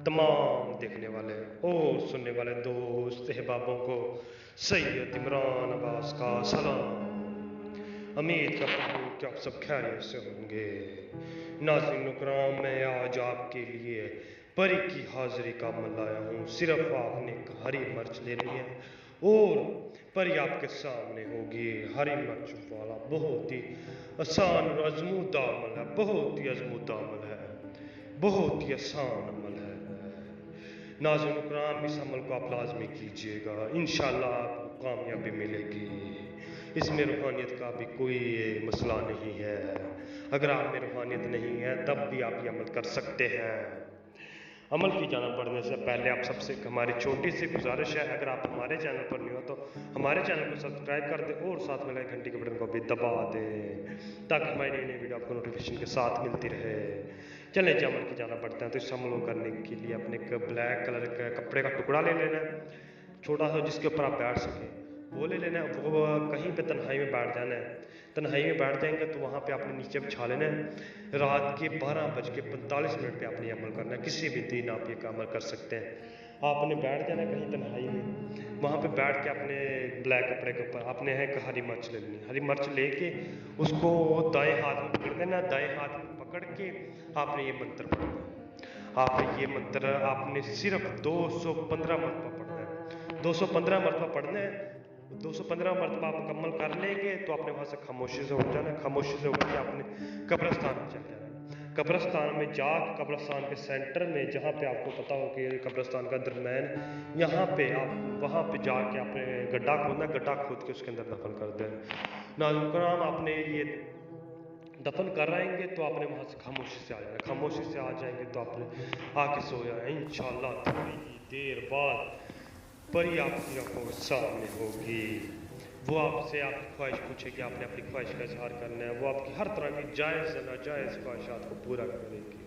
तमाम देखने वाले और सुनने वाले दोस्त अहबाबों को सैयद इमरान अब्बास का सलाम। उम्मीद करता हूँ कि आप सब खैरियत से होंगे। नाज़रीन इकराम, मैं आज आपके लिए परी की हाज़िरी का अमल लाया हूँ। सिर्फ आपने एक हरी मिर्च लेनी है और परी आपके सामने होगी। हरी मिर्च वाला बहुत ही आसान और आज़मूदा अमल है, बहुत ही आज़मूदा अमल है, बहुत ही आसान अमल है। नाज़रीन इकराम, इस अमल को आप लाज़मी कीजिएगा, इंशाअल्लाह आपको कामयाबी मिलेगी। इसमें रूहानियत का भी कोई मसला नहीं है। अगर आप में रूहानियत नहीं है तब भी आप ये अमल कर सकते हैं। अमल की जाना पड़ने से पहले आप सबसे हमारी छोटी सी गुजारिश है, अगर आप हमारे चैनल पर नहीं हो तो हमारे चैनल को सब्सक्राइब कर दें और साथ में लगे घंटी के बटन को भी दबा दें ताकि हमारी नई नई वीडियो आपको नोटिफिकेशन के साथ मिलती रहे। चलें जी, अमल की जाना पड़ता है। तो इस अमल को करने के लिए अपने एक ब्लैक कलर का कपड़े का टुकड़ा ले लेना है, छोटा सा, जिसके ऊपर आप बैठ सकें, वो ले लेना है। वो कहीं पे तन्हाई में बैठ जाना है। तन्हाई में बैठ जाएंगे तो वहाँ पे आपने नीचे बिछा लेना है। रात के 12:45 पे आपने अमल करना है। किसी भी दिन आप ये अमल कर सकते हैं। आपने बैठ जाना है कहीं तन्हाई में, वहाँ पे बैठ के अपने ब्लैक कपड़े के ऊपर आपने है एक हरी मिर्च ले लेनी। हरी मिर्च लेके उसको दाएं हाथ में पकड़ देना। दाएं हाथ में पकड़ के आपने ये मंत्र पढ़ना है। आपने ये मंत्र आपने सिर्फ 215 मरतबा पढ़ना है। 215 मरतबा पढ़ना है। 215 मरतबा आप मुकम्मल कर लेंगे तो आपने वहाँ से खामोशी से उठ जाना है। खामोशी से उठ के आपने कब्रिस्तान में चल जाना है। कब्रिस्तान में जाकर कब्रिस्तान के सेंटर में, जहाँ पे आपको पता हो कि कब्रिस्तान का दरम्यान, यहाँ पे आप वहाँ पे जाके आपने गड्ढा खोदना, गड्ढा खोद के उसके अंदर दफन कर देना। नाज़रीन इकराम, आपने ये दफन कर आएंगे तो आपने वहाँ से खामोशी से आ जाना। खामोशी से आ जाएंगे तो आपने आके सो जाना। इंशाअल्लाह थोड़ी ही देर बाद परी आपकी आंखों के सामने होगी। वो आपसे आपकी ख्वाहिश पूछेगी, आपने अपनी ख्वाहिश का इजहार करना है। वो आपकी हर तरह की जायज़ नाजायज़ ख्वाहिशात को पूरा करेगी।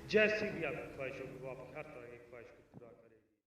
जैसी भी आपकी ख्वाहिश होगी वो आपकी हर तरह की